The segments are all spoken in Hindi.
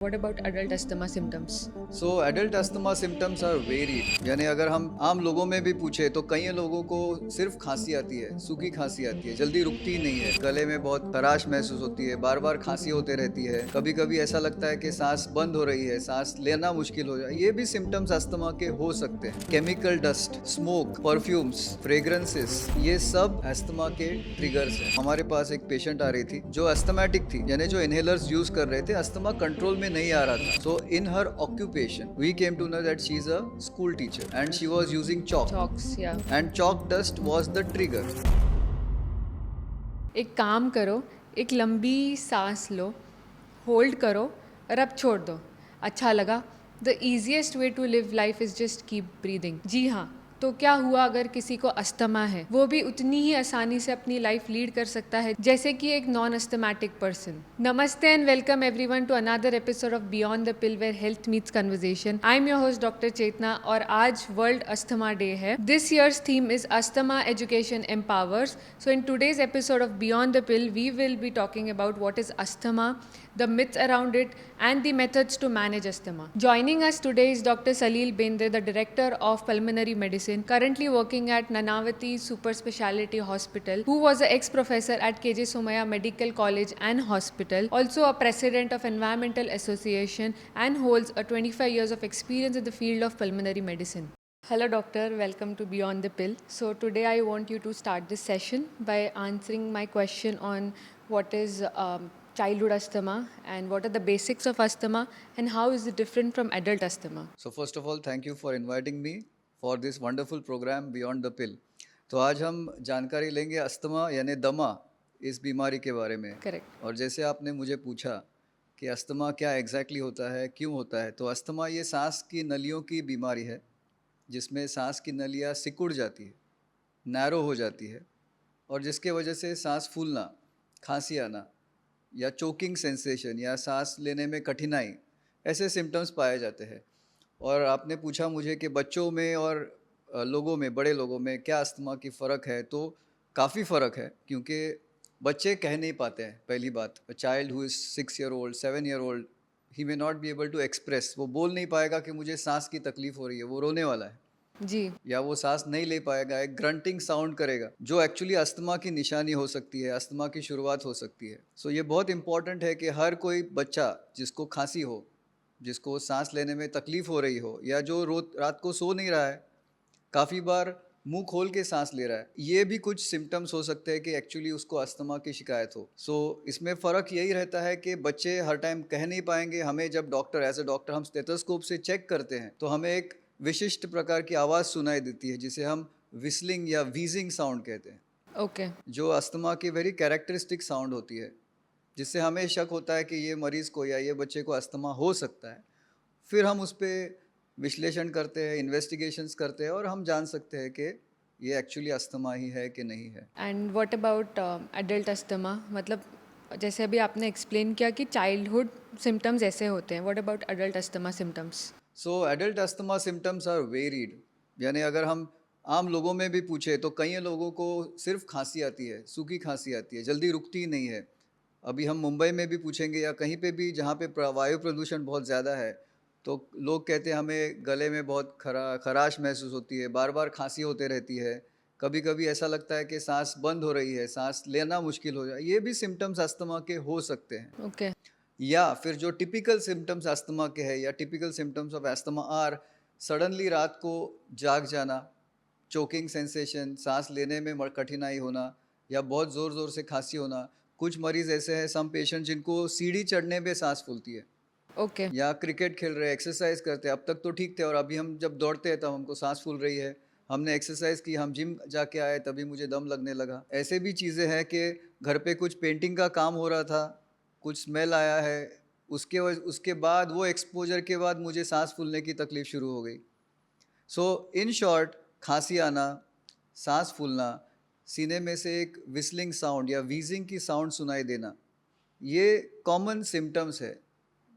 What about adult asthma symptoms? So adult asthma symptoms are varied. यानी अगर हम आम लोगों में भी पूछे तो कई लोगों को सिर्फ खांसी आती है, सूखी खांसी आती है, जल्दी रुकती ही नहीं है, गले में बहुत खराश महसूस होती है, बार बार खांसी होते रहती है, कभी कभी ऐसा लगता है कि सांस बंद हो रही है, सांस लेना मुश्किल हो जाए। ये भी सिम्टम्स अस्थमा के हो सकते हैं। Chemical dust, smoke, perfumes, fragrances, ये सब अस्थमा के ट्रिगर्स हैं। हमारे पास एक पेशेंट आ रही थी जो अस्थमेटिक थी, यानी जो इनहेलर्स यूज कर रहे थे, अस्थमा कंट्रोल में नहीं आ रहा था। So in her occupation we came to know that she is a school teacher and she was using chalk Chalks, yeah. and chalk dust was the trigger. एक काम करो, एक लंबी सांस लो, होल्ड करो और अब छोड़ दो। अच्छा लगा? The easiest way to live life is just keep breathing. जी हाँ, तो क्या हुआ अगर किसी को अस्थमा है? वो भी उतनी ही आसानी से अपनी लाइफ लीड कर सकता है जैसे कि एक नॉन अस्थमेटिक पर्सन। नमस्ते and welcome everyone to another episode of beyond the pill where health meets conversation. I am your host doctor Chetna और आज वर्ल्ड अस्थमा डे है। This year's theme is asthma education empowers. So in today's episode of Beyond the Pill, we will be talking about what is asthma, the myths around it, and the methods to manage asthma. Joining us today is Dr. Salil Bendre, the Director of Pulmonary Medicine, currently working at Nanavati Super Speciality Hospital, who was an ex-professor at KJ Somaya Medical College and Hospital, also a president of Environmental Association, and holds a 25 years of experience in the field of pulmonary medicine. Hello, doctor. Welcome to Beyond the Pill. So, today I want you to start this session by answering my question on what is childhood asthma and what are the basics of asthma and how is it different from adult asthma. So first of all, thank you for inviting me for this wonderful program Beyond the Pill. तो आज हम जानकारी लेंगे अस्थमा यानी दमा इस बीमारी के बारे में। Correct. और जैसे आपने मुझे पूछा कि अस्थमा क्या एग्जैक्टली होता है, क्यों होता है, तो अस्थमा ये सांस की नलियों की बीमारी है जिसमें सांस की नलियाँ सिकुड़ जाती है, नैरो हो जाती है, और जिसके वजह से सांस फूलना, खांसी आना या चोकिंग सेंसेशन या सांस लेने में कठिनाई, ऐसे सिम्टम्स पाए जाते हैं। और आपने पूछा मुझे कि बच्चों में और लोगों में, बड़े लोगों में क्या अस्थमा की फ़र्क है, तो काफ़ी फ़र्क है क्योंकि बच्चे कह नहीं पाते हैं। पहली बात, a child who is 6 year old, 7 year old, he may not be able to express. वो बोल नहीं पाएगा कि मुझे सांस की तकलीफ़ हो रही है, वो रोने वाला है जी. या वो सांस नहीं ले पाएगा, एक ग्रंटिंग साउंड करेगा जो एक्चुअली अस्थमा की निशानी हो सकती है, अस्थमा की शुरुआत हो सकती है। सो ये बहुत इंपॉर्टेंट है कि हर कोई बच्चा जिसको खांसी हो, जिसको सांस लेने में तकलीफ हो रही हो, या जो रात को सो नहीं रहा है, काफ़ी बार मुंह खोल के सांस ले रहा है, ये भी कुछ सिम्टम्स हो सकते हैं कि एक्चुअली उसको अस्थमा की शिकायत हो। सो इसमें फ़र्क यही रहता है कि बच्चे हर टाइम कह नहीं पाएंगे। हमें जब डॉक्टर, एज ए डॉक्टर, हम स्टेथोस्कोप से चेक करते हैं तो हमें एक विशिष्ट प्रकार की आवाज़ सुनाई देती है जिसे हम विस्लिंग या वीजिंग साउंड कहते हैं, Okay. जो अस्थमा की वेरी कैरेक्टरिस्टिक साउंड होती है, जिससे हमें शक होता है कि ये मरीज़ को या ये बच्चे को अस्थमा हो सकता है। फिर हम उस पर विश्लेषण करते हैं, इन्वेस्टिगेशंस करते हैं और हम जान सकते हैं कि ये एक्चुअली अस्थमा ही है कि नहीं है। And what about adult asthma? मतलब जैसे अभी आपने एक्सप्लेन किया कि चाइल्डहुड सिम्टम्स ऐसे होते हैं, what about adult asthma symptoms? So adult asthma symptoms are varied. यानी अगर हम आम लोगों में भी पूछे तो कई लोगों को सिर्फ खांसी आती है, सूखी खांसी आती है, जल्दी रुकती ही नहीं है। अभी हम मुंबई में भी पूछेंगे या कहीं पे भी जहाँ पे वायु प्रदूषण बहुत ज़्यादा है, तो लोग कहते हैं हमें गले में बहुत खराश महसूस होती है, बार बार खांसी होते रहती है, कभी कभी ऐसा लगता है कि सांस बंद हो रही है, सांस लेना मुश्किल हो जाए। ये भी सिम्टम्स अस्थमा के हो सकते हैं। ओके. या फिर जो टिपिकल सिम्टम्स अस्थमा के हैं या typical symptoms of asthma are suddenly रात को जाग जाना, चोकिंग सेंसेशन, सांस लेने में कठिनाई होना, या बहुत ज़ोर ज़ोर से खांसी होना। कुछ मरीज़ ऐसे हैं, सम पेशेंट, जिनको सीढ़ी चढ़ने पे सांस फूलती है, ओके. या क्रिकेट खेल रहे हैं, एक्सरसाइज करते हैं, अब तक तो ठीक थे और अभी हम जब दौड़ते हैं तब हमको सांस फूल रही है, हमने एक्सरसाइज की, हम जिम जाके आए तभी मुझे दम लगने लगा। ऐसे भी चीज़ें हैं कि घर पे कुछ पेंटिंग का काम हो रहा था, कुछ स्मेल आया है, उसके बाद वो एक्सपोजर के बाद मुझे सांस फूलने की तकलीफ शुरू हो गई। सो इन शॉर्ट, खांसी आना, सांस फूलना, सीने में से एक विस्लिंग साउंड या वीजिंग की साउंड सुनाई देना, ये कॉमन सिम्टम्स है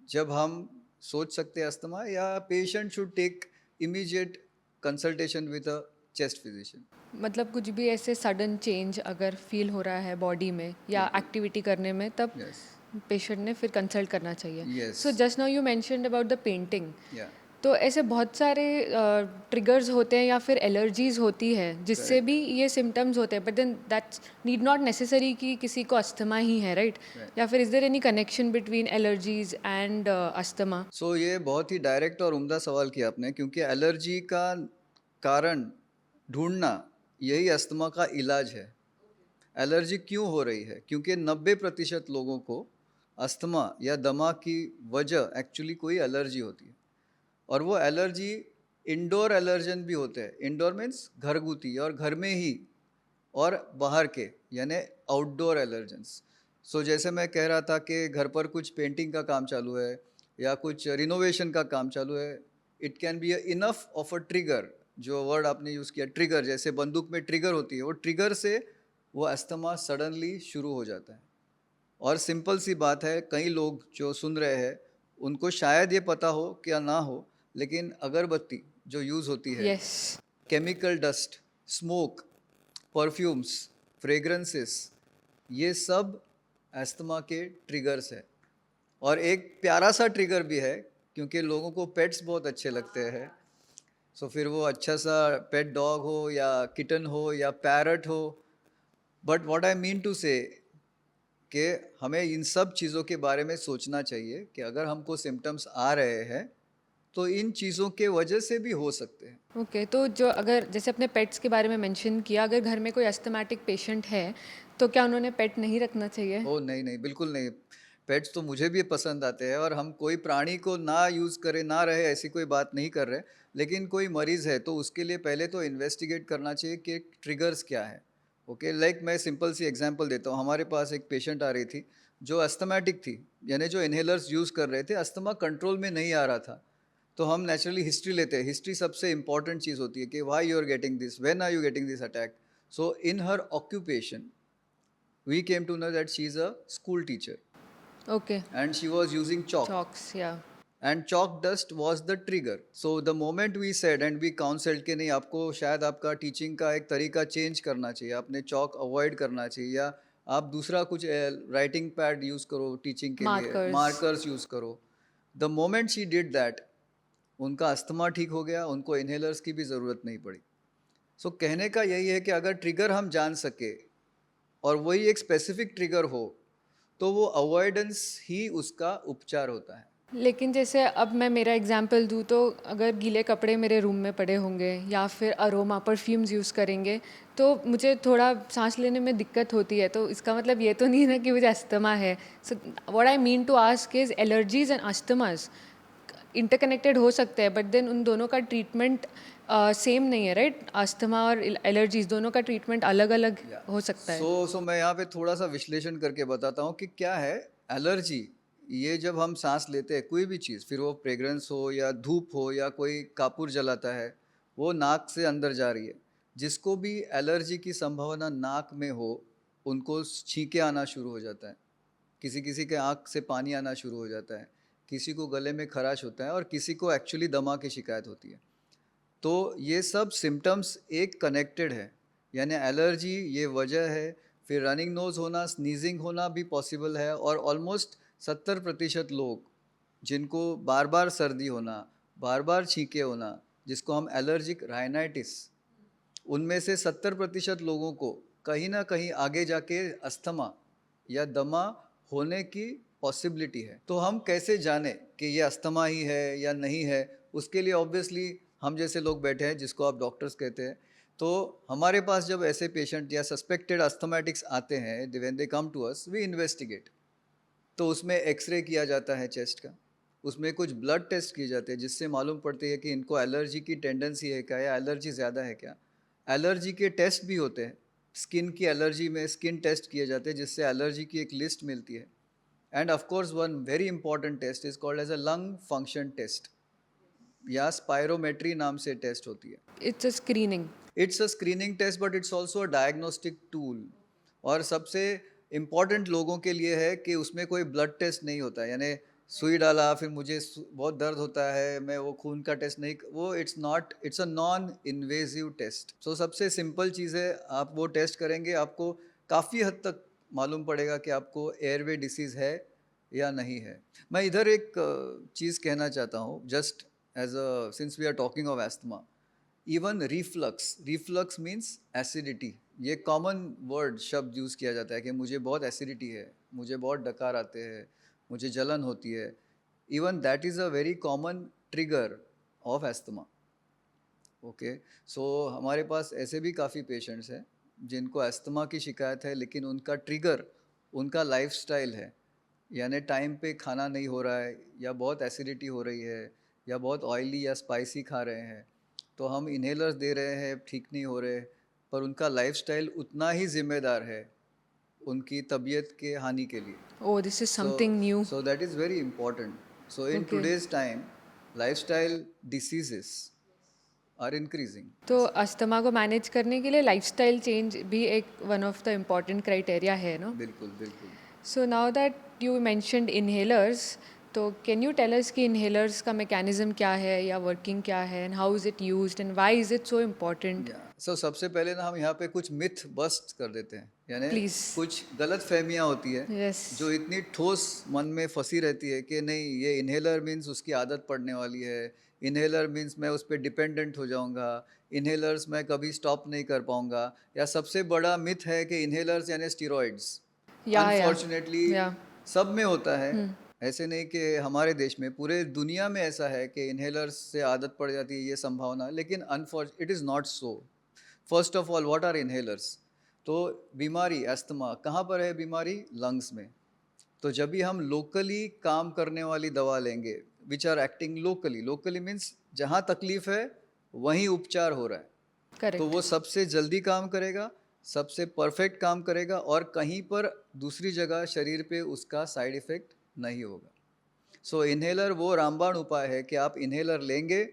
जब हम सोच सकते हैं अस्थमा, या patient should take immediate consultation with a chest physician. मतलब कुछ भी ऐसे सडन चेंज अगर फील हो रहा है बॉडी में या बिल्कुल, एक्टिविटी करने में, तब यस। पेशेंट ने फिर कंसल्ट करना चाहिए. Yes. So just now you mentioned about the painting. Yeah. तो ऐसे बहुत सारे ट्रिगर्स होते हैं या फिर एलर्जीज होती है जिससे Correct. भी ये सिम्टम्स होते हैं, but then that's need not necessary कि किसी को अस्थमा ही है, राइट? Right. या फिर is there any connection between allergies and asthma? So ये बहुत ही डायरेक्ट और उम्दा सवाल किया आपने, क्योंकि एलर्जी का कारण ढूंढना यही अस्थमा का इलाज है. एलर्जी क्यों हो रही है? क्योंकि 90% लोगों को अस्थमा या दमा की वजह एक्चुअली कोई एलर्जी होती है, और वो एलर्जी इंडोर एलर्जन भी होते हैं. इंडोर मीन्स घरगुती और घर में ही, और बाहर के यानी आउटडोर एलर्जेंस. सो जैसे मैं कह रहा था कि घर पर कुछ पेंटिंग का काम चालू है या कुछ रिनोवेशन का काम चालू है, it can be enough of a trigger. जो वर्ड आपने यूज़ किया ट्रिगर, जैसे बंदूक में ट्रिगर होती है, वो ट्रिगर से वो अस्थमा सडनली शुरू हो जाता है. और सिंपल सी बात है, कई लोग जो सुन रहे हैं उनको शायद ये पता हो या ना हो, लेकिन अगरबत्ती जो यूज़ होती है, yes. Chemical dust, smoke, perfumes, fragrances, ये सब अस्थमा के ट्रिगर्स है. और एक प्यारा सा ट्रिगर भी है, क्योंकि लोगों को पेट्स बहुत अच्छे लगते हैं. सो फिर वो अच्छा सा पेट डॉग हो या किटन हो या पैरट हो. But what I mean to say कि हमें इन सब चीज़ों के बारे में सोचना चाहिए कि अगर हमको सिम्टम्स आ रहे हैं तो इन चीज़ों के वजह से भी हो सकते हैं. ओके. तो जो अगर जैसे अपने पेट्स के बारे में मेंशन किया, अगर घर में कोई अस्थमैटिक पेशेंट है तो क्या उन्होंने पेट नहीं रखना चाहिए? ओ नहीं नहीं, बिल्कुल नहीं. पेट्स तो मुझे भी पसंद आते हैं, और हम कोई प्राणी को ना यूज़ करें ना रहे ऐसी कोई बात नहीं कर रहे. लेकिन कोई मरीज़ है तो उसके लिए पहले तो इन्वेस्टिगेट करना चाहिए कि ट्रिगर्स क्या है. ओके, लाइक मैं सिंपल सी एग्जांपल देता हूँ. हमारे पास एक पेशेंट आ रही थी जो अस्थमैटिक थी, यानी जो इन्हेलर्स यूज़ कर रहे थे, अस्थमा कंट्रोल में नहीं आ रहा था. तो हम नेचुरली हिस्ट्री लेते हैं. हिस्ट्री सबसे इंपॉर्टेंट चीज़ होती है कि why you are getting this, when are you getting this attack. So in her occupation we came to know that she is a school teacher okay. and she was using chalk, chalks या. and chalk dust was the trigger. So the moment we said and we counseled कि नहीं, आपको शायद आपका टीचिंग का एक तरीका चेंज करना चाहिए, आपने चॉक अवॉइड करना चाहिए, या आप दूसरा कुछ राइटिंग पैड यूज़ करो टीचिंग के लिए, मार्कर्स. मार्कर्स यूज़ करो. The moment she did that, उनका अस्थमा ठीक हो गया, उनको इन्हेलर्स की भी ज़रूरत नहीं पड़ी. सो कहने का यही है कि अगर ट्रिगर हम जान सके और वही एक स्पेसिफिक ट्रिगर हो, तो वो अवॉइडेंस ही उसका उपचार होता है. लेकिन जैसे अब मैं मेरा एग्जांपल दूँ तो अगर गीले कपड़े मेरे रूम में पड़े होंगे या फिर अरोमा परफ्यूम्स यूज़ करेंगे तो मुझे थोड़ा सांस लेने में दिक्कत होती है, तो इसका मतलब ये तो नहीं है ना कि मुझे अस्थमा है. So what I mean to ask is allergies and asthmas interconnected हो सकते हैं, बट देन उन दोनों का ट्रीटमेंट सेम नहीं है, राइट? अस्थमा और एलर्जीज दोनों का ट्रीटमेंट अलग अलग हो सकता है. सो मैं यहाँ पे थोड़ा सा विश्लेषण करके बताता हूँ कि क्या है एलर्जी. ये जब हम सांस लेते हैं कोई भी चीज़, फिर वो फ्रेग्रेंस हो या धूप हो या कोई कापूर जलाता है, वो नाक से अंदर जा रही है. जिसको भी एलर्जी की संभावना नाक में हो, उनको छींके आना शुरू हो जाता है, किसी किसी के आँख से पानी आना शुरू हो जाता है, किसी को गले में खराश होता है, और किसी को एक्चुअली दमा की शिकायत होती है. तो ये सब सिम्टम्स एक कनेक्टेड है, यानी एलर्जी ये वजह है. फिर रनिंग नोज़ होना, स्नीजिंग होना भी पॉसिबल है. और ऑलमोस्ट 70% लोग जिनको बार बार सर्दी होना, बार बार छींके होना, जिसको हम एलर्जिक राइनाइटिस, उनमें से 70% लोगों को कहीं ना कहीं आगे जाके अस्थमा या दमा होने की पॉसिबिलिटी है. तो हम कैसे जाने कि ये अस्थमा ही है या नहीं है? उसके लिए ऑब्वियसली हम जैसे लोग बैठे हैं जिसको आप डॉक्टर्स कहते हैं. तो हमारे पास जब ऐसे पेशेंट या सस्पेक्टेड अस्थमेटिक्स आते हैं, when they come to us, we investigate. तो उसमें एक्सरे किया जाता है चेस्ट का, उसमें कुछ ब्लड टेस्ट किए जाते हैं जिससे मालूम पड़ती है कि इनको एलर्जी की टेंडेंसी है क्या, या एलर्जी ज़्यादा है क्या. एलर्जी के टेस्ट भी होते हैं. स्किन की एलर्जी में स्किन टेस्ट किए जाते हैं जिससे एलर्जी की एक लिस्ट मिलती है. And of course one very important test is called as a lung function test, या स्पायरोमेट्री नाम से टेस्ट होती है. It's a screening. It's a screening test but it's also a diagnostic tool. और सबसे इम्पॉर्टेंट लोगों के लिए है कि उसमें कोई ब्लड टेस्ट नहीं होता है, यानी सुई डाला फिर मुझे बहुत दर्द होता है, मैं वो खून का टेस्ट नहीं, वो it's not, it's a non invasive test. So सबसे सिंपल चीज़ है, आप वो टेस्ट करेंगे, आपको काफ़ी हद तक मालूम पड़ेगा कि आपको एयरवे डिसीज़ है या नहीं है। मैं इधर एक चीज़ कहना चाहता हूँ, just as a since we are talking of asthma, even reflux, reflux means acidity, ये कॉमन वर्ड शब्द यूज़ किया जाता है कि मुझे बहुत एसिडिटी है, मुझे बहुत डकार आते हैं, मुझे जलन होती है। Even that is a very common trigger of asthma. Okay, so हमारे पास ऐसे भी काफ़ी पेशेंट्स हैं जिनको अस्थमा की शिकायत है, लेकिन उनका ट्रिगर उनका लाइफस्टाइल है, यानी टाइम पे खाना नहीं हो रहा है, या बहुत एसिडिटी हो रही है, या बहुत ऑयली या स्पाइसी खा रहे हैं, तो हम इन्हेलर्स दे रहे हैं, ठीक नहीं हो रहे, पर उनका लाइफस्टाइल उतना ही जिम्मेदार है उनकी तबीयत के हानि के लिए। Oh, this is So, something new. so that is very important. So in Okay. today's time, lifestyle diseases are increasing. तो अस्थमा को मैनेज करने के लिए लाइफस्टाइल चेंज भी एक one of the important criteria है, नो? बिल्कुल बिल्कुल। So now that you mentioned inhalers, तो कैन यू टेल अस कि इनहेलर्स का मैकेनिज्म क्या है या वर्किंग क्या है, and how is it used and why is it so important? So सबसे पहले ना हम यहाँ पे कुछ मिथ बस्ट कर देते हैं, यानी Please. कुछ गलत फहमियाँ होती है Yes. जो इतनी ठोस मन में फंसी रहती है कि नहीं, ये इन्हेलर मीन्स उसकी आदत पड़ने वाली है, इन्हेलर मीन्स मैं उस पर डिपेंडेंट हो जाऊंगा, इन्हेलर्स मैं कभी स्टॉप नहीं कर पाऊंगा, या सबसे बड़ा मिथ है कि इन्हेलर्स यानी स्टीरॉइड्स। Yeah, unfortunately yeah. सब में होता है, ऐसे नहीं कि हमारे देश में, पूरे दुनिया में ऐसा है कि इन्हेलर्स से आदत पड़ जाती है, ये संभावना, लेकिन unfortunate it is not so. First of all, what are inhalers? तो बीमारी अस्थमा कहाँ पर है? बीमारी लंग्स में। तो जब भी हम लोकली काम करने वाली दवा लेंगे, which are acting locally, locally means जहाँ तकलीफ है वहीं उपचार हो रहा है, तो करेक्ट. वो सबसे जल्दी काम करेगा, सबसे परफेक्ट काम करेगा, और कहीं पर दूसरी जगह शरीर पे उसका साइड इफेक्ट नहीं होगा। सो इन्हेलर वो रामबाण उपाय है कि आप इन्हेलर लेंगे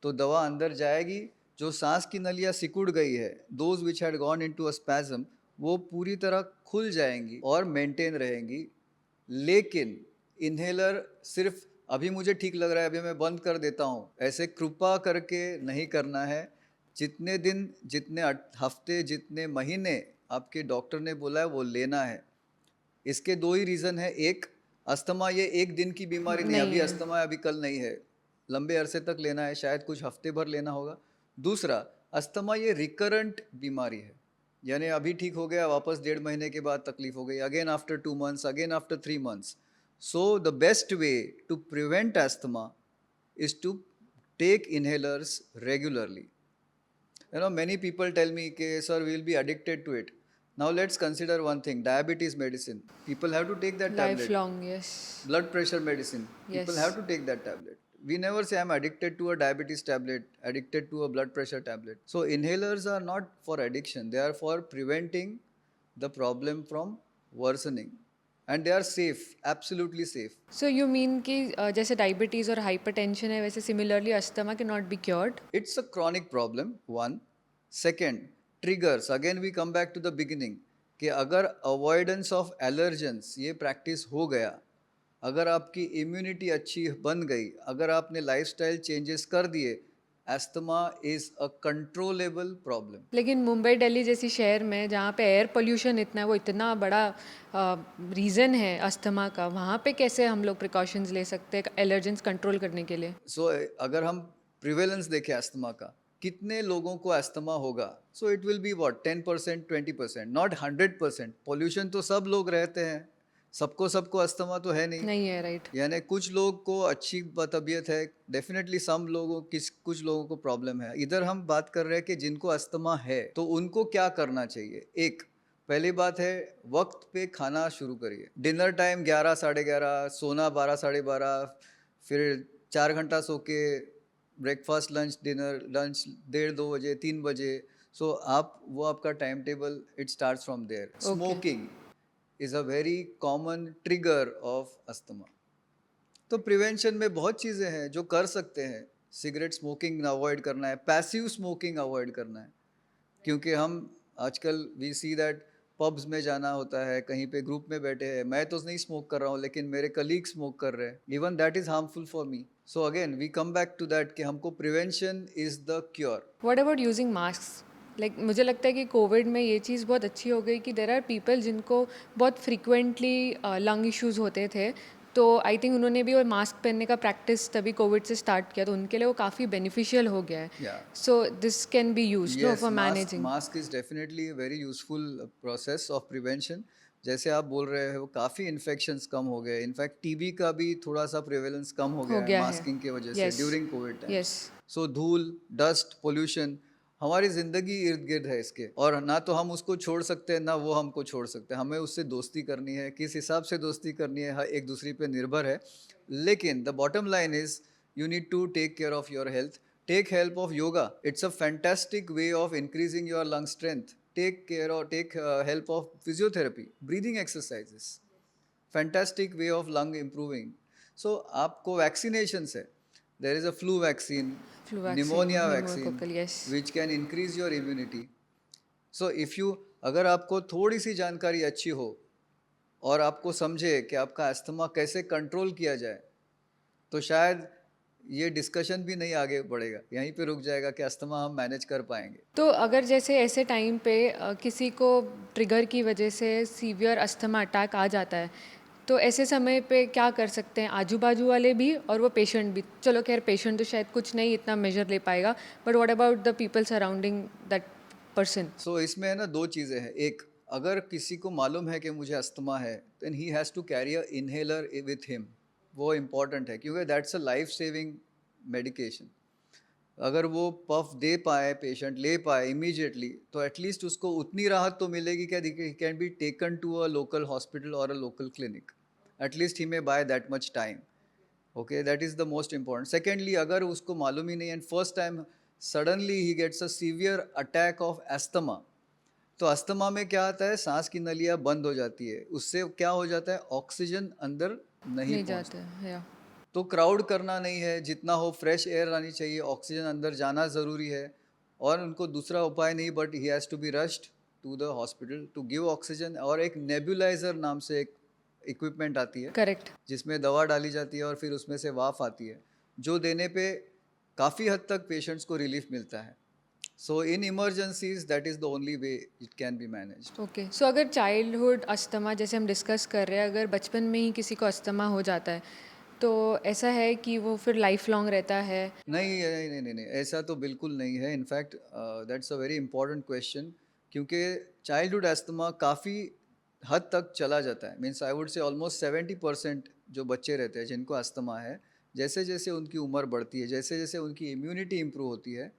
तो दवा अंदर जाएगी, जो सांस की नलियाँ सिकुड़ गई है, those which had gone into a spasm, वो पूरी तरह खुल जाएंगी और मेंटेन रहेंगी। लेकिन इन्हेलर सिर्फ अभी मुझे ठीक लग रहा है, अभी मैं बंद कर देता हूँ, ऐसे कृपा करके नहीं करना है। जितने दिन, जितने हफ्ते, जितने महीने आपके डॉक्टर ने बोला है वो लेना है। इसके दो ही रीज़न है, एक, अस्थमा ये एक दिन की बीमारी नहीं, नहीं अभी है. अस्थमा है अभी कल नहीं है, लंबे अरसे तक लेना है, शायद कुछ हफ्ते भर लेना होगा। दूसरा, अस्थमा ये रिकरेंट बीमारी है, यानी अभी ठीक हो गया, वापस 1.5 महीने के बाद तकलीफ हो गई, again after 2 months, again after 3 months। So the best way to prevent asthma is to take inhalers regularly. Many people tell me, okay, sir, we will be addicted to it. Now let's consider one thing, diabetes medicine, people have to take that tablet. Lifelong, yes. Blood pressure medicine, people Yes. have to take that tablet. We never say I'm addicted to a diabetes tablet, addicted to a blood pressure tablet. So inhalers are not for addiction, they are for preventing the problem from worsening, and they are safe, absolutely safe. So you mean कि जैसे डायबिटीज़ और हाइपरटेंशन है, वैसे सिमिलरली अस्थमा के not be cured? It's a chronic problem, one. Second, triggers. Again we come back to the beginning कि अगर अवॉइडेंस ऑफ एलर्जेंस ये प्रैक्टिस हो गया, अगर आपकी इम्यूनिटी अच्छी बन गई, अगर आपने लाइफस्टाइल चेंजेस कर दिए, asthma is a controllable problem. लेकिन मुंबई दिल्ली जैसी शहर में जहाँ पे एयर पोल्यूशन इतना है, वो इतना बड़ा रीज़न है अस्थमा का, वहाँ पे कैसे हम लोग प्रिकॉशंस ले सकते हैं एलर्जेंस कंट्रोल करने के लिए? सो अगर हम प्रिवेलेंस देखें अस्थमा का, कितने लोगों को अस्थमा होगा, so it will be what 10%, 20%, not 100%। Pollution तो सब लोग रहते हैं, सबको सबको अस्थमा तो है नहीं, नहीं है, राइट? यानी कुछ लोग को अच्छी तबीयत है, डेफिनेटली सम लोगों कुछ लोगों को प्रॉब्लम है। इधर हम बात कर रहे हैं कि जिनको अस्थमा है तो उनको क्या करना चाहिए। एक, पहली बात है, वक्त पे खाना शुरू करिए, डिनर टाइम 11, 11:30, सोना 12, 12:30, फिर 4 घंटा सो के ब्रेकफास्ट, लंच, डिनर, लंच 1:30, 2 बजे, 3 बजे। सो आप वो आपका time table, it starts from there. Smoking is a very common trigger of asthma. तो प्रिवेंशन में बहुत चीज़ें हैं जो कर सकते हैं। सिगरेट स्मोकिंग अवॉइड करना है, पैसिव स्मोकिंग अवॉइड करना है, क्योंकि हम आजकल वी सी दैट पब्स में जाना होता है, कहीं पे ग्रुप में बैठे हैं, मैं तो नहीं स्मोक कर रहा हूँ लेकिन मेरे कलीग स्मोक कर रहे हैं, even that is harmful for me. So again we come back to that कि हमको prevention is the cure. What about using mask? Like मुझे लगता है कि कोविड में ये चीज़ बहुत अच्छी हो गई कि देर आर पीपल जिनको बहुत फ्रिक्वेंटली लंग इश्यूज़ होते थे, तो आई थिंक उन्होंने भी वो मास्क पहनने का प्रैक्टिस तभी कोविड से स्टार्ट किया, तो उनके लिए वो काफ़ी बेनिफिशियल हो गया है. या so this can be used no yes, for mask managing. Mask is definitely very useful process of prevention. जैसे आप बोल रहे हो काफ़ी इन्फेक्शंस कम हो गए, इनफैक्ट टीबी का भी थोड़ा सा प्रिवेलेंस कम हो हो गया है गया है. मास्किंग की वजह से yes. During Covid times. Yes. So धूल, डस्ट, पोल्यूशन हमारी ज़िंदगी इर्द गिर्द है इसके, और ना तो हम उसको छोड़ सकते हैं ना वो हमको छोड़ सकते हैं. हमें उससे दोस्ती करनी है, किस हिसाब से दोस्ती करनी है एक दूसरे पे निर्भर है. लेकिन the bottom line is you need to take care of your health. Take help of yoga. It's a fantastic way of increasing your lung strength. Take help of physiotherapy, breathing exercises. Fantastic way of lung improving. So आपको vaccinations है. There is a flu vaccine, Flu vaccine, pneumonia vaccine, pneumococcal, yes. which can increase your immunity. So if you अगर आपको थोड़ी सी जानकारी अच्छी हो और आपको समझे कि आपका अस्थमा कैसे कंट्रोल किया जाए, तो शायद ये डिस्कशन भी नहीं आगे बढ़ेगा, यहीं पे रुक जाएगा कि अस्थमा हम मैनेज कर पाएंगे. तो अगर जैसे ऐसे टाइम पे किसी को ट्रिगर की वजह से सीवियर अस्थमा अटैक आ जाता है, तो ऐसे समय पे क्या कर सकते हैं आजू बाजू वाले भी और वो पेशेंट भी? चलो खैर पेशेंट तो शायद कुछ नहीं इतना मेजर ले पाएगा, but what about the people surrounding that person? So इसमें है ना दो चीज़ें हैं. एक, अगर किसी को मालूम है कि मुझे अस्थमा है, then he has to carry a inhaler with him. वो इम्पॉर्टेंट है क्योंकि that's a life saving medication. अगर वो पफ दे पाए, पेशेंट ले पाए इमीडिएटली, तो एटलीस्ट उसको उतनी राहत तो मिलेगी कि can be taken to a local hospital और a local clinic. At least he may by that much time. Okay, that is the most important. Secondly, अगर उसको मालूम ही नहीं and first time suddenly he gets a severe attack of asthma, तो अस्थमा में क्या आता है, सांस की नलियाँ बंद हो जाती है. उससे क्या हो जाता है, ऑक्सीजन अंदर नहीं नहीं पहुंचता. जाता है या तो क्राउड करना नहीं है, जितना हो फ्रेश एयर आनी चाहिए, ऑक्सीजन अंदर जाना ज़रूरी है. और उनको दूसरा उपाय नहीं, but he has to be rushed to the hospital to give oxygen. और एक नेबुलाइजर नाम से एक इक्विपमेंट आती है करेक्ट. जिसमें दवा डाली जाती है और फिर उसमें से वाफ आती है, जो देने पे काफ़ी हद तक पेशेंट्स को रिलीफ मिलता है. So in emergencies that is the only way it can be managed. Okay. So अगर चाइल्डहुड अस्थमा जैसे हम डिस्कस कर रहे हैं, अगर बचपन में ही किसी को अस्थमा हो जाता है, तो ऐसा है कि वो फिर लाइफ लॉन्ग रहता है? नहीं नहीं नहीं नहीं नहीं, ऐसा तो बिल्कुल नहीं है. In fact that's a very important question, क्योंकि चाइल्डहुड अस्थमा काफ़ी हद तक चला जाता है. Means I would say almost 70% जो बच्चे रहते हैं जिनको अस्थमा है, जैसे जैसे उनकी उम्र बढ़ती है, जैसे जैसे उनकी इम्यूनिटी इम्प्रूव होती है,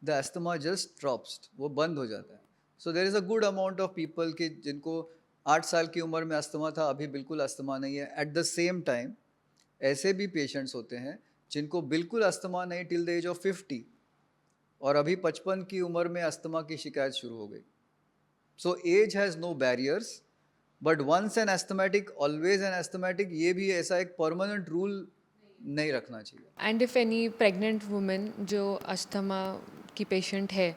द अस्थमा जस्ट ड्रॉप्स, वो बंद हो जाता है. So there is a good amount of people कि जिनको 8 साल की उम्र में अस्थमा था, अभी बिल्कुल अस्थमा नहीं है. एट द सेम टाइम ऐसे भी पेशेंट्स होते हैं जिनको बिल्कुल अस्थमा नहीं टिल द एज ऑफ 50, और अभी 55 की उम्र में अस्थमा की शिकायत शुरू हो गई. So age has no barriers, but once an asthmatic always an asthmatic, ये भी ऐसा एक परमानेंट रूल नहीं रखना चाहिए. And if any pregnant women जो अस्थमा की पेशेंट है,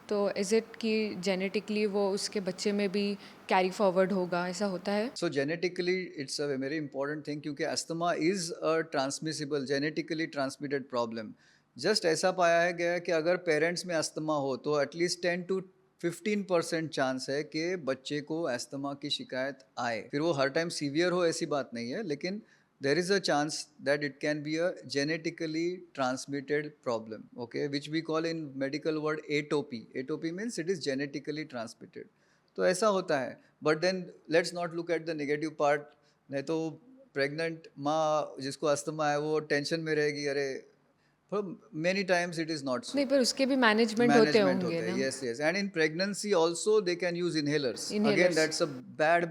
तो इज़ इट कि जेनेटिकली वो उसके बच्चे में भी कैरी फॉरवर्ड होगा, ऐसा होता है? So genetically it's a very important thing, क्योंकि asthma is a transmissible genetically transmitted problem. Just ऐसा पाया है गया है कि अगर पेरेंट्स में अस्थमा हो तो एटलीस्ट 10 to 15% चांस है कि बच्चे को अस्थमा की शिकायत आए. फिर वो हर टाइम सीवियर हो ऐसी बात नहीं है, लेकिन there is a chance that it can be a genetically transmitted problem, okay, which we call in medical word atopy. Atopy means it is genetically transmitted. तो ऐसा होता है. But then let's not look at the negative part. नहीं तो प्रेग्नेंट माँ जिसको अस्थमा है वो टेंशन में रहेगी, अरे. Many times it is not सो. नहीं, पर उसके भी मैनेजमेंट होते मैनेजमेंट होंगे होते हैं, ना? Yes yes. And in pregnancy also they can use inhalers. Again inhalers. That's a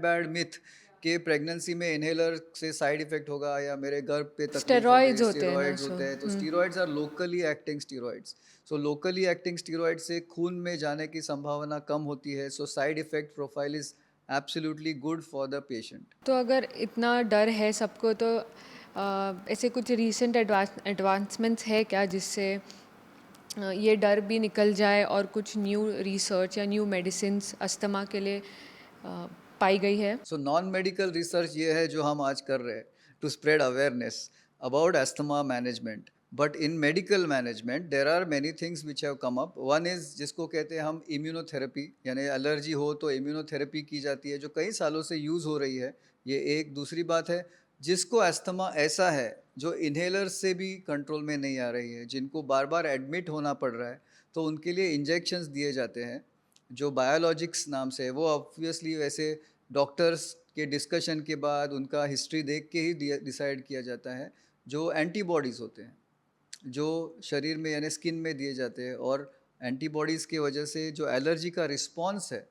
bad myth कि प्रेगनेंसी में इनहेलर से साइड इफेक्ट होगा या मेरे गर्भ पे तकलीफ स्टेरॉइड्स होगी. होते हैं ना, स्टीरॉइड्स सो होते हैं, तो steroids are locally acting steroids. So locally acting steroid से खून में जाने की संभावना कम होती है. So side effect profile is absolutely good for the patient. तो अगर इतना डर है सबको, तो ऐसे कुछ रीसेंट एडवांसमेंट्स है क्या जिससे ये डर भी निकल जाए और कुछ न्यू रिसर्च या न्यू मेडिसिन्स अस्थमा के लिए पाई गई है? सो नॉन मेडिकल रिसर्च ये है जो हम आज कर रहे हैं to spread awareness about asthma management. But in medical management there are many things which have come up. One is जिसको कहते हैं हम इम्यूनोथेरेपी, यानी एलर्जी हो तो इम्यूनोथेरेपी की जाती है, जो कई सालों से यूज़ हो रही है. ये एक दूसरी बात है. जिसको अस्थमा ऐसा है जो इन्हेलर से भी कंट्रोल में नहीं आ रही है, जिनको बार बार एडमिट होना पड़ रहा है, तो उनके लिए इंजेक्शंस दिए जाते हैं जो बायोलॉजिक्स नाम से है। वो ऑब्वियसली वैसे डॉक्टर्स के डिस्कशन के बाद उनका हिस्ट्री देख के ही डिसाइड किया जाता है, जो एंटीबॉडीज़ होते हैं जो शरीर में यानी स्किन में दिए जाते हैं, और एंटीबॉडीज़ की वजह से जो एलर्जी का रिस्पॉन्स है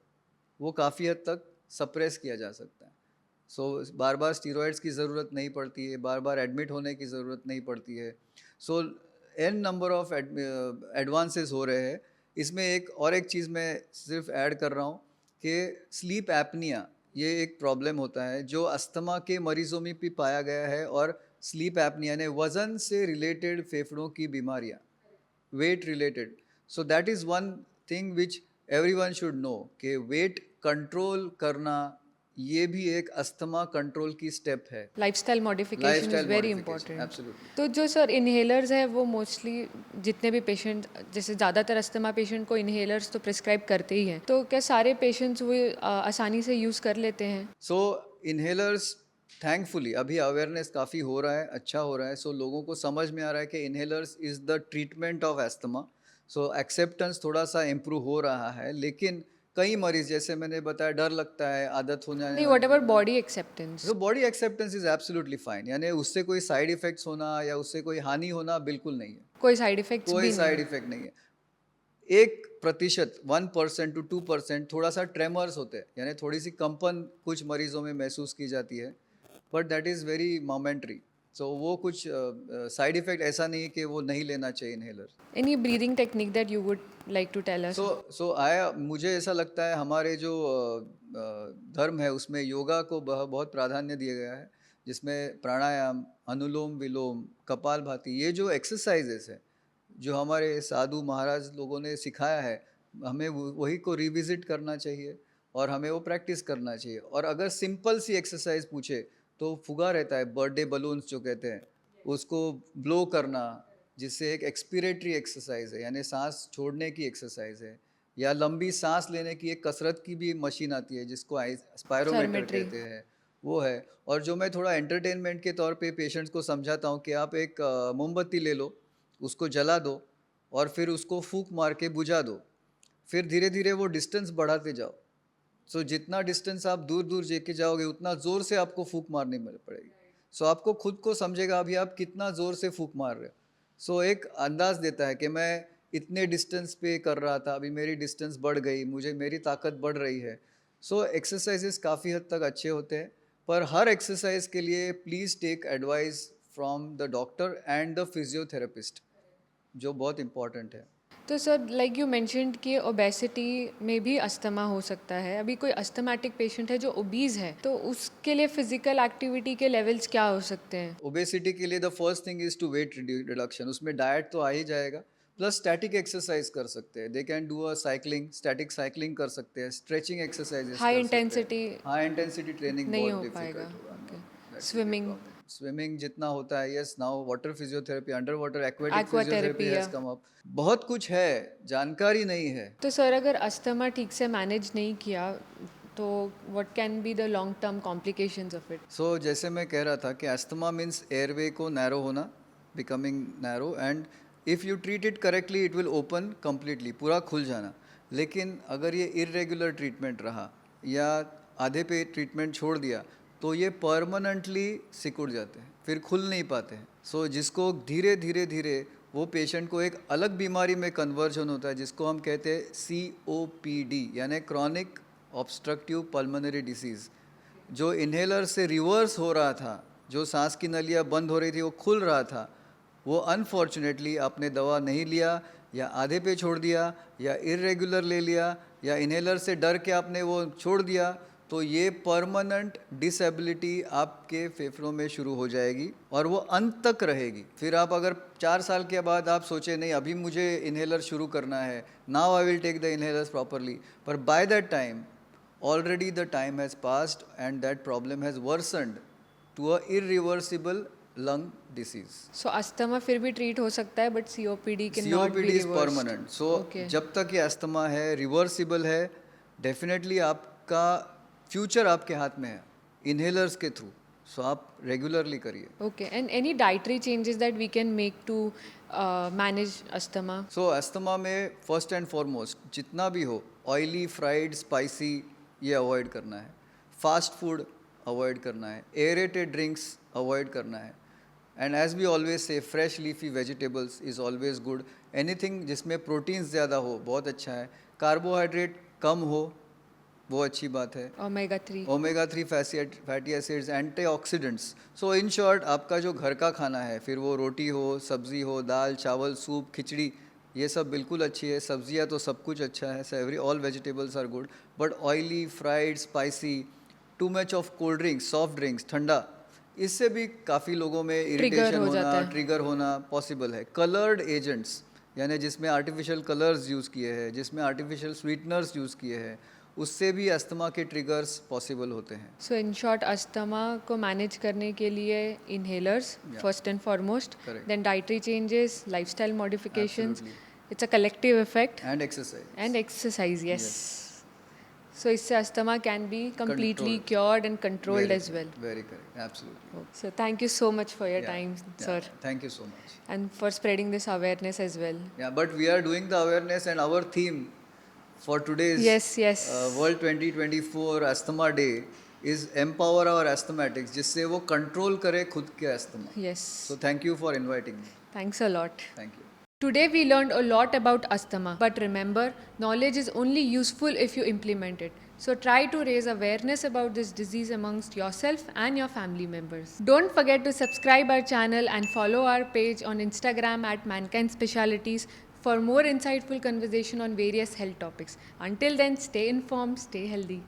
वो काफ़ी हद तक सप्रेस किया जा सकता है। सो बार बार स्टीरॉयड्स की ज़रूरत नहीं पड़ती है, बार बार एडमिट होने की ज़रूरत नहीं पड़ती है। सो एन नंबर ऑफ एडवांसेस हो रहे हैं। इसमें एक चीज़ मैं सिर्फ ऐड कर रहा हूँ कि स्लीप एपनिया ये एक प्रॉब्लम होता है जो अस्थमा के मरीजों में भी पाया गया है, और स्लीप एपनिया यानी वज़न से रिलेटेड फेफड़ों की बीमारियाँ, weight related. So that is one thing which everyone should know कि वेट कंट्रोल करना ये भी एक अस्थमा कंट्रोल की स्टेप है। Lifestyle modification is lifestyle very modification, important. Absolutely. तो जो सर इन्हेलर्स है वो मोस्टली जितने भी पेशेंट, जैसे ज़्यादातर अस्थमा पेशेंट को इन्हेलर्स तो प्रिस्क्राइब करते ही हैं, तो क्या सारे पेशेंट्स वो आसानी से यूज़ कर लेते हैं? सो इन्हेलर्स थैंकफुली अभी अवेयरनेस काफ़ी हो रहा है, अच्छा हो रहा है। सो लोगों को समझ में आ रहा है कि inhalers is the treatment of asthma. So acceptance थोड़ा सा इम्प्रूव हो रहा है, लेकिन कई मरीज जैसे मैंने बताया डर लगता है आदत हो नहीं, जाने। What about body acceptance? तो body acceptance is absolutely fine, यानी उससे कोई साइड इफेक्ट्स होना या उससे कोई हानि होना बिल्कुल नहीं है। कोई साइड इफेक्ट्स कोई भी नहीं साइड है? इफेक्ट नहीं है। 1% 1% टू 2% थोड़ा सा ट्रेमर्स होते हैं, यानी थोड़ी सी कंपन कुछ मरीजों में महसूस की जाती है, but that is very momentary. So वो कुछ साइड इफेक्ट ऐसा नहीं है कि वो नहीं लेना चाहिए inhaler. Any breathing technique that you would like to tell us? So आया मुझे ऐसा लगता है हमारे जो धर्म है उसमें योगा को बहुत प्राधान्य दिया गया है, जिसमें प्राणायाम, अनुलोम विलोम, कपालभाति, ये जो एक्सरसाइजेस है जो हमारे साधु महाराज लोगों ने सिखाया है, हमें वही को रिविजिट करना चाहिए और हमें वो प्रैक्टिस करना चाहिए। और अगर सिंपल सी एक्सरसाइज पूछे तो फुगा रहता है, बर्थडे बलून्स जो कहते हैं, उसको ब्लो करना, जिससे एक एक्सपिरेटरी एक्सरसाइज है यानी सांस छोड़ने की एक्सरसाइज है, या लंबी सांस लेने की एक कसरत की भी मशीन आती है जिसको स्पायरोमीटर सर्मेट्री। कहते हैं, वो है। और जो मैं थोड़ा एंटरटेनमेंट के तौर पे पेशेंट्स को समझाता हूँ कि आप एक मोमबत्ती ले लो, उसको जला दो और फिर उसको फूंक मार के बुझा दो, फिर धीरे धीरे वो डिस्टेंस बढ़ाते जाओ। सो जितना डिस्टेंस आप दूर दूर लेके जाओगे उतना ज़ोर से आपको फूंक मारनी पड़ेगी। सो आपको खुद को समझेगा अभी आप कितना ज़ोर से फूंक मार रहे हो। सो एक अंदाज़ देता है कि मैं इतने डिस्टेंस पे कर रहा था, अभी मेरी डिस्टेंस बढ़ गई, मुझे मेरी ताकत बढ़ रही है। सो एक्सरसाइजेस काफ़ी हद तक अच्छे होते हैं, पर हर एक्सरसाइज के लिए please take advice from the doctor and the physiotherapist, जो बहुत इम्पॉर्टेंट है। तो सर लाइक यू मेंशन्ड कि ओबेसिटी में भी अस्थमा हो सकता है। अभी कोई अस्थमेटिक पेशेंट है जो ओबीज है, तो उसके लिए फिजिकल एक्टिविटी के लेवल्स क्या हो सकते हैं? ओबेसिटी के लिए the first thing is to weight reduction, उसमें डाइट तो आ ही जाएगा, प्लस स्टैटिक एक्सरसाइज कर सकते हैं। They can do a cycling, static cycling कर सकते हैं, स्ट्रेचिंग एक्सरसाइजेस हाई कर सकते हैं। इंटेंसिटी हाई इंटेंसिटी ट्रेनिंग नहीं बहुत हो पाएगा? डिफिकल्ट होगा, no, okay. That will be swimming, problem. Swimming जितना होता है, yes, now water physiotherapy, under water aquatic physiotherapy aquatherapy has या? Come up. बहुत कुछ है, जानकारी नहीं है। तो सर अगर अस्थमा ठीक से मैनेज नहीं किया तो what can be the long term complications of it? So जैसे मैं कह रहा था कि अस्थमा मीन्स एयरवे को नैरो होना, becoming narrow, and if you treat it correctly it will open completely, पूरा खुल जाना। लेकिन अगर ये इरेगुलर ट्रीटमेंट रहा या आधे पे ट्रीटमेंट छोड़ दिया तो ये परमानेंटली सिकुड़ जाते हैं, फिर खुल नहीं पाते हैं। सो जिसको धीरे धीरे धीरे वो पेशेंट को एक अलग बीमारी में कन्वर्जन होता है, जिसको हम कहते हैं COPD यानी क्रॉनिक ऑब्स्ट्रक्टिव पल्मोनरी डिसीज़। जो इन्हेलर से रिवर्स हो रहा था, जो सांस की नलियाँ बंद हो रही थी वो खुल रहा था, वो अनफॉर्चुनेटली आपने दवा नहीं लिया या आधे पे छोड़ दिया या इरेगुलर ले लिया या इन्हेलर से डर के आपने वो छोड़ दिया, तो ये परमानेंट डिसेबिलिटी आपके फेफड़ों में शुरू हो जाएगी और वो अंत तक रहेगी। फिर आप अगर 4 साल के बाद आप सोचे नहीं अभी मुझे इन्हेलर शुरू करना है, now I will take the inhalers properly, पर by that time already the time has passed and that problem has worsened to a irreversible lung disease. So asthma फिर भी ट्रीट हो सकता है but COPD can not be COPD is reversed? permanent. So Okay. जब तक ये अस्थमा है, रिवर्सिबल है, डेफिनेटली आपका फ्यूचर आपके हाथ में है इन्हेलर्स के थ्रू। सो आप रेगुलरली करिए. Okay, and any dietary changes that we can make to manage asthma? So asthma में फर्स्ट एंड फॉरमोस्ट जितना भी हो ऑयली फ्राइड स्पाइसी ये अवॉइड करना है. फास्ट फूड अवॉइड करना है. एरेटेड ड्रिंक्स अवॉइड करना है. And as we always say fresh leafy vegetables is always good. Anything जिसमें प्रोटीन्स ज़्यादा हो बहुत अच्छा है. कार्बोहाइड्रेट कम हो वो अच्छी बात है. Omega 3. Omega 3 fatty acids antioxidants. So in short आपका जो घर का खाना है फिर वो रोटी हो सब्ज़ी हो दाल चावल सूप खिचड़ी ये सब बिल्कुल अच्छी है. सब्जियां तो सब कुछ अच्छा है. Every all vegetables are good. But oily fried spicy too much of cold drinks soft drinks ठंडा इससे भी काफ़ी लोगों में इरिटेशन हो जाता होना है. ट्रिगर होना पॉसिबल है. कलर्ड एजेंट्स यानी जिसमें आर्टिफिशियल कलर्स यूज़ किए हैं जिसमें आर्टिफिशियल स्वीटनर्स यूज़ किए हैं उससे भी अस्थमा के ट्रिगर्स पॉसिबल होते हैं. So in short, अस्थमा को मैनेज करने के लिए inhalers Yeah. first and foremost, Correct. then dietary changes, lifestyle modifications. Absolutely. It's a collective effect and exercise. and exercise. Yes. So इससे asthma can be completely Controlled. cured and controlled as well. Very correct absolutely. So thank you so much for your time, sir, thank you so much. and for spreading this awareness as well. Yeah, but we are doing the awareness and our theme for today's Yes. World 2024 Asthma Day is empower our asthmatics जिससे वो कंट्रोल करे खुद के asthma. Yes. So thank you for inviting me. Thanks a lot. Thank you. Today we learned a lot about asthma, but remember, knowledge is only useful if you implement it. So try to raise awareness about this disease amongst yourself and your family members. Don't forget to subscribe our channel and follow our page on Instagram at Mankind Specialities for more insightful conversation on various health topics. Until then, stay informed, stay healthy.